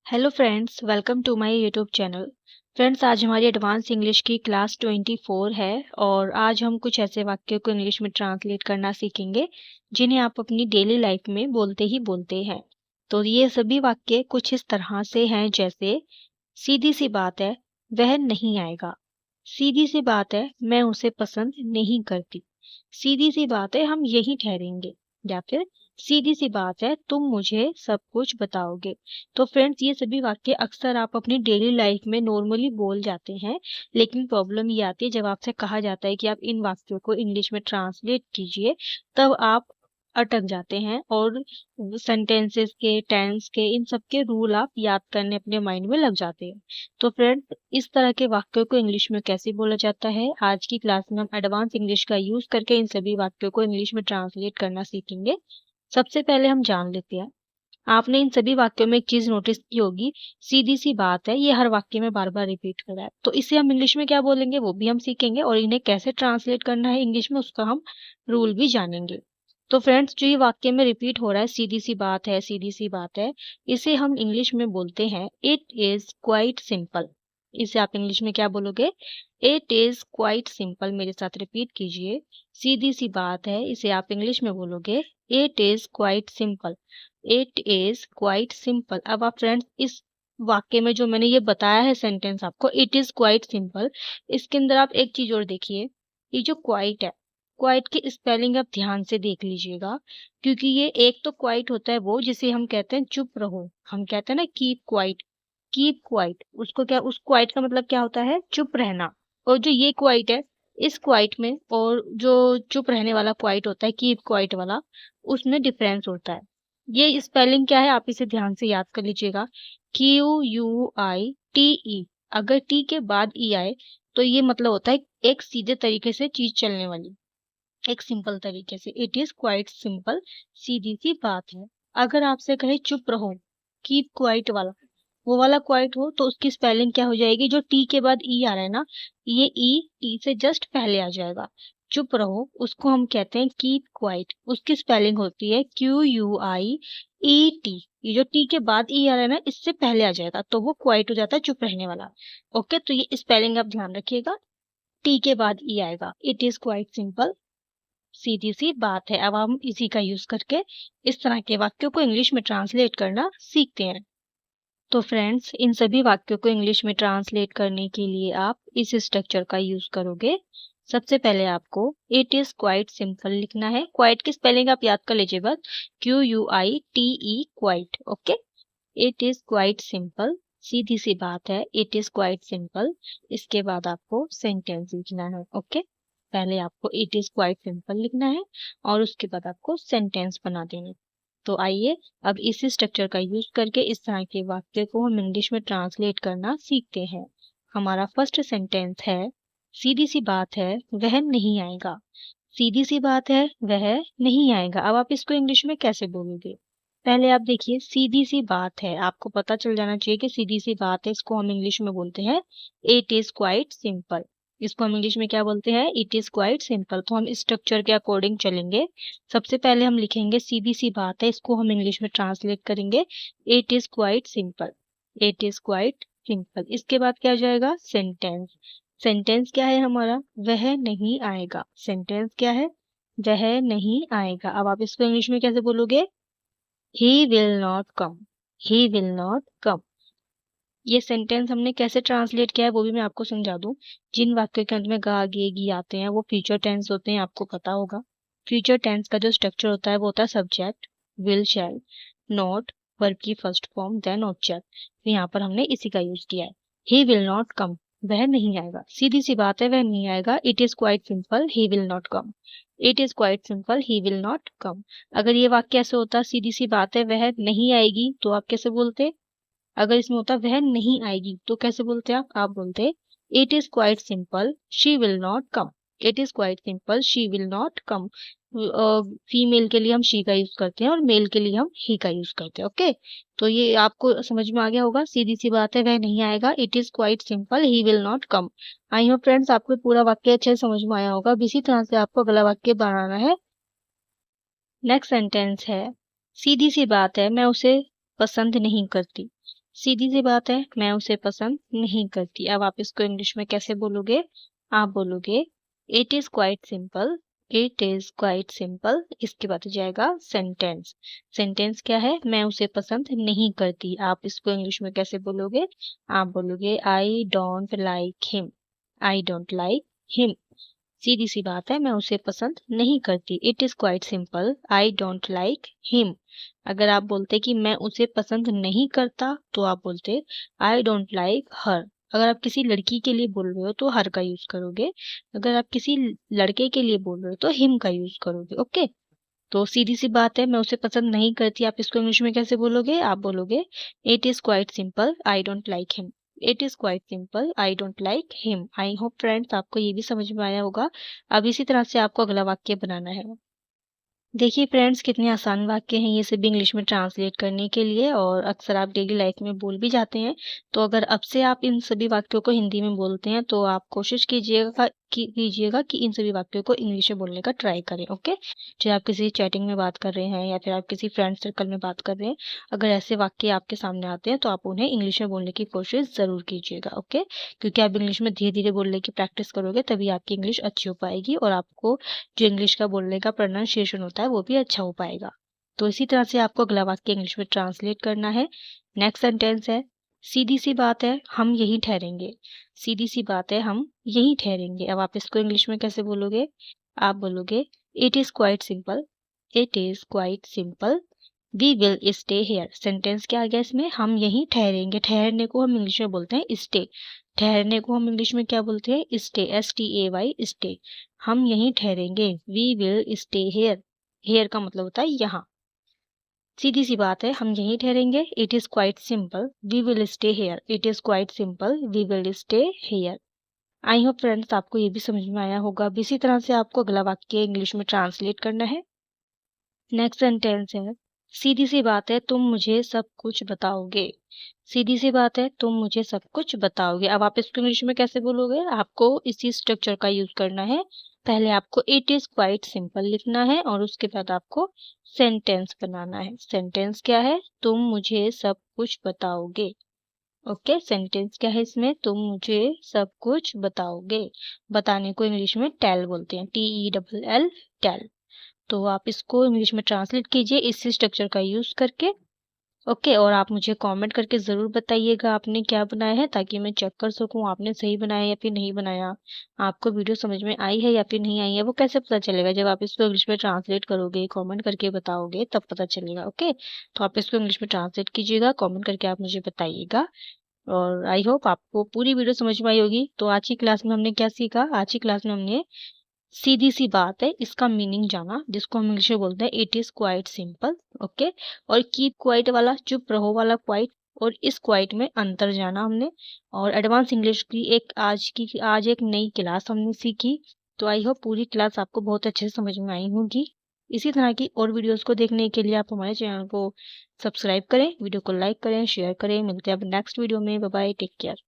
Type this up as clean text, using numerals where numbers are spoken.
Hello friends, welcome to my YouTube channel. Friends, आज हमारी advance English की class 24 है और आज हम कुछ ऐसे वाक्यों को इंग्लिश में ट्रांसलेट करना सीखेंगे जिन्हें आप अपनी डेली लाइफ में बोलते ही बोलते हैं। तो ये सभी वाक्य कुछ इस तरह से हैं, जैसे सीधी सी बात है, वह नहीं आएगा। सीधी सी बात है, मैं उसे पसंद नहीं करती। सीधी सी बात है, हम यहीं ठहरेंगे। या फिर सीधी सी बात है, तुम मुझे सब कुछ बताओगे। तो फ्रेंड्स, ये सभी वाक्य अक्सर आप अपनी डेली लाइफ में नॉर्मली बोल जाते हैं, लेकिन प्रॉब्लम ये आती है जब आपसे कहा जाता है कि आप इन वाक्यों को इंग्लिश में ट्रांसलेट कीजिए, तब आप अटक जाते हैं और सेंटेंसेस के, टेंस के, इन सब के रूल आप याद करने अपने माइंड में लग जाते हैं। तो फ्रेंड्स, इस तरह के वाक्यों को इंग्लिश में कैसे बोला जाता है, आज की क्लास में हम एडवांस इंग्लिश का यूज करके इन सभी वाक्यों को इंग्लिश में ट्रांसलेट करना सीखेंगे। सबसे पहले हम जान लेते हैं। आपने इन सभी वाक्यों में एक चीज नोटिस की होगी, सीधी सी बात है, ये हर वाक्य में बार बार रिपीट कर रहा है। तो इसे हम इंग्लिश में क्या बोलेंगे वो भी हम सीखेंगे, और इन्हें कैसे ट्रांसलेट करना है इंग्लिश में उसका हम रूल भी जानेंगे। तो फ्रेंड्स, जो ये वाक्य में रिपीट हो रहा है, सीधी सी बात है, सीधी सी बात है, इसे हम इंग्लिश में बोलते हैं इट इज क्वाइट सिंपल। इसे आप इंग्लिश में क्या बोलोगे? It is quite simple. मेरे साथ रिपीट कीजिए। सीधी सी बात है, इसे आप इंग्लिश में बोलोगे it is quite simple. It is quite simple. अब आप फ्रेंड्स, इस वाक्य में जो मैंने ये बताया है सेंटेंस आपको, इट इज क्वाइट सिंपल, इसके अंदर आप एक चीज और देखिए। ये जो क्वाइट है, क्वाइट की स्पेलिंग आप ध्यान से देख लीजिएगा, क्योंकि ये एक तो क्वाइट होता है वो जिसे हम कहते हैं चुप रहो। हम कहते हैं ना कीप क्वाइट, कीप क्वाइट। उसको क्या, उस क्वाइट का मतलब क्या होता है? चुप रहना। और जो ये क्वाइट है, इस क्वाइट में और जो चुप रहने वाला क्वाइट होता है, कीप क्वाइट वाला, उसमें डिफरेंस होता है। ये स्पेलिंग क्या है, आप इसे ध्यान से याद कर लीजिएगा। QUITE। अगर टी के बाद ई आए तो ये मतलब होता है एक सीधे तरीके से चीज चलने वाली, एक सिंपल तरीके से। इट इज क्वाइट सिंपल, सीधी सी बात है। अगर आपसे कहे चुप रहो, कीप क्वाइट वाला, वो वाला क्वाइट हो, तो उसकी स्पेलिंग क्या हो जाएगी? जो टी के बाद ई आ रहा है ना, ये ई टी से जस्ट पहले आ जाएगा। चुप रहो, उसको हम कहते हैं कीप क्वाइट। उसकी स्पेलिंग होती है QUIET। ये जो टी के बाद ई आ रहा है ना, इससे पहले आ जाएगा तो वो क्वाइट हो जाता है, चुप रहने वाला। ओके, तो ये स्पेलिंग आप ध्यान रखिएगा। टी के बाद ई आएगा। इट इज क्वाइट सिंपल, सीधी सी बात है। अब हम इसी का यूज करके इस तरह के वाक्यों को इंग्लिश में ट्रांसलेट करना सीखते हैं। तो फ्रेंड्स, इन सभी वाक्यों को इंग्लिश में ट्रांसलेट करने के लिए आप इस स्ट्रक्चर का यूज करोगे। सबसे पहले आपको इट इज क्वाइट सिंपल लिखना है। क्वाइट की स्पेलिंग आप याद कर लीजिए बस, QUITE, quite. Okay, it is quite simple, सीधी सी बात है, इट इज क्वाइट सिंपल। इसके बाद आपको सेंटेंस लिखना है। ओके, पहले आपको इट इज क्वाइट सिंपल लिखना है और उसके बाद आपको सेंटेंस बना देना है। तो आइए अब इसी स्ट्रक्चर का यूज करके इस तरह के वाक्य को हम इंग्लिश में ट्रांसलेट करना सीखते हैं। हमारा फर्स्ट सेंटेंस है, सीधी सी बात है, वह नहीं आएगा। सीधी सी बात है, वह नहीं आएगा। अब आप इसको इंग्लिश में कैसे बोलोगे? पहले आप देखिए, सीधी सी बात है, आपको पता चल जाना चाहिए कि सीधी सी बात है, इसको हम इंग्लिश में बोलते हैं इट इज क्वाइट सिंपल। इसको हम इंग्लिश में क्या बोलते हैं? It is quite simple. तो हम इस स्ट्रक्चर के अकॉर्डिंग चलेंगे। सबसे पहले हम लिखेंगे सीधी सी बात है, इसको हम इंग्लिश में ट्रांसलेट करेंगे it is quite simple. It is quite simple. इसके बाद क्या हो जाएगा? सेंटेंस। सेंटेंस क्या है हमारा? वह नहीं आएगा। सेंटेंस क्या है? वह नहीं आएगा। अब आप इसको इंग्लिश में कैसे बोलोगे? He will not come. He will not come. ये सेंटेंस हमने कैसे ट्रांसलेट किया है वो भी मैं आपको समझा दूं। जिन वाक्यों के अंत में गा गे गी आते हैं वो फ्यूचर टेंस होते हैं, आपको पता होगा। फ्यूचर टेंस का जो स्ट्रक्चर होता है वो होता है subject, will, shall, not, verb की फर्स्ट फॉर्म, देन ऑब्जेक्ट। तो यहाँ पर हमने इसी का यूज किया है। ही विल नॉट कम, वह नहीं आएगा। सीधी सी बात है, वह नहीं आएगा। It is quite simple, he will not come. It is quite simple, he will not come. अगर ये वाक्य ऐसे होता, सीधी सी बात है, वह नहीं आएगी, तो आप कैसे बोलते? अगर इसमें होता वह नहीं आएगी तो कैसे बोलते आप बोलते it is quite simple, she will not come. It is quite simple, she will not come. Female के लिए हम शी का यूज करते हैं और मेल के लिए हम ही का यूज करते हैं। ओके, तो ये आपको समझ में आ गया होगा। सीधी सी बात है, वह नहीं आएगा। It is quite simple, he will not come. I hope friends आपको पूरा वाक्य अच्छे से समझ में आया होगा। अब इसी तरह से आपको अगला वाक्य बनाना है। नेक्स्ट सेंटेंस है, सीधी सी बात है, मैं उसे पसंद नहीं करती। सीधी सी बात है, मैं उसे पसंद नहीं करती। अब आप इसको इंग्लिश में कैसे बोलोगे? आप बोलोगे it is quite simple, it is quite simple. इसके बाद हो जाएगा सेंटेंस। सेंटेंस क्या है? मैं उसे पसंद नहीं करती। आप इसको इंग्लिश में कैसे बोलोगे? आप बोलोगे I don't like him, I don't like him. सीधी सी बात है, मैं उसे पसंद नहीं करती। It is quite simple, I don't like him. अगर आप बोलते कि मैं उसे पसंद नहीं करता, तो आप बोलते आई डोंट लाइक हर। अगर आप किसी लड़की के लिए बोल रहे हो तो हर का यूज करोगे। अगर आप किसी लड़के के लिए बोल रहे हो तो हिम का यूज करोगे। ओके, तो सीधी सी बात है, मैं उसे पसंद नहीं करती। आप इसको इंग्लिश में कैसे बोलोगे? आप बोलोगे it is quite simple, I don't like him. It is quite simple, I don't like him. I hope friends आपको ये भी समझ में आया होगा। अब इसी तरह से आपको अगला वाक्य बनाना है। देखिए फ्रेंड्स, कितने आसान वाक्य हैं ये सभी इंग्लिश में ट्रांसलेट करने के लिए, और अक्सर आप डेली लाइफ में बोल भी जाते हैं। तो अगर अब से आप इन सभी वाक्यों को हिंदी में बोलते हैं तो आप कोशिश कीजिएगा कि इन सभी वाक्यों को इंग्लिश में बोलने का ट्राई करें। ओके, चाहे आप किसी चैटिंग में बात कर रहे हैं या फिर आप किसी फ्रेंड सर्कल में बात कर रहे हैं, अगर ऐसे वाक्य आपके सामने आते हैं तो आप उन्हें इंग्लिश में बोलने की कोशिश ज़रूर कीजिएगा। ओके, क्योंकि आप इंग्लिश में धीरे धीरे बोलने की प्रैक्टिस करोगे तभी आपकी इंग्लिश अच्छी हो पाएगी और आपको जो इंग्लिश का बोलने का प्रोनाउंसिएशन होता है वो भी अच्छा हो पाएगा। तो इसी तरह से आपको अगला वाक्य इंग्लिश में ट्रांसलेट करना है। नेक्स्ट सेंटेंस है, सीधी सी बात है हम यहीं ठहरेंगे। सीधी सी बात है हम यहीं ठहरेंगे। अब आप इसको इंग्लिश में कैसे बोलोगे? आप बोलोगे it is quite simple, it is quite simple, we will stay here. Sentence क्या आ गया इसमें? हम यहीं ठहरेंगे। ठहरने को हम इंग्लिश में बोलते हैं स्टे। ठहरने को हम इंग्लिश में क्या बोलते हैं? Stay, STAY, stay. हम यहीं ठहरेंगे, we will stay here. Here का मतलब होता है यहाँ। सीधी सी बात है, हम यहीं ठहरेंगे। It is quite simple, we will stay here. It is quite simple, we will stay here. I hope friends आपको ये भी समझ में आया होगा। अब इसी तरह से आपको अगला वाक्य इंग्लिश में ट्रांसलेट करना है। नेक्स्ट सेंटेंस है, सीधी सी बात है तुम मुझे सब कुछ बताओगे। सीधी सी बात है तुम मुझे सब कुछ बताओगे। अब आप इसको इंग्लिश में कैसे बोलोगे? आपको इसी स्ट्रक्चर का यूज करना है। पहले आपको इट इज क्वाइट सिंपल लिखना है और उसके बाद आपको सेंटेंस बनाना है। सेंटेंस क्या है? तुम मुझे सब कुछ बताओगे। ओके, सेंटेंस क्या है इसमें? तुम मुझे सब कुछ बताओगे। बताने को इंग्लिश में टेल बोलते हैं, TELL, टेल। तो आप इसको इंग्लिश में ट्रांसलेट कीजिए इसी स्ट्रक्चर का यूज करके। ओके, और आप मुझे कमेंट करके ज़रूर बताइएगा आपने क्या बनाया है, ताकि मैं चेक कर सकूं आपने सही बनाया या फिर नहीं बनाया। आपको वीडियो समझ में आई है या फिर नहीं आई है वो कैसे पता चलेगा? जब आप इसको इंग्लिश में ट्रांसलेट करोगे, कमेंट करके बताओगे, तब पता चलेगा। ओके, तो आप इसको इंग्लिश में ट्रांसलेट कीजिएगा, कमेंट करके आप मुझे बताइएगा। और आई होप आपको पूरी वीडियो समझ में आई होगी। तो आज की क्लास में हमने क्या सीखा? आज की क्लास में हमने सीधी सी बात है इसका मीनिंग जाना, जिसको हम इंग्लिश में बोलते हैं it is quite simple. Okay, और कीप क्वाइट वाला, चुप रहो वाला क्वाइट, और इस क्वाइट में अंतर जाना हमने। और एडवांस इंग्लिश की आज एक नई क्लास हमने सीखी। तो आई होप पूरी क्लास आपको बहुत अच्छे से समझ में आई होगी। इसी तरह की और वीडियोस को देखने के लिए आप हमारे चैनल को सब्सक्राइब करें, वीडियो को लाइक करें, शेयर करें। मिलते हैं अब नेक्स्ट वीडियो में। Bye bye, take care.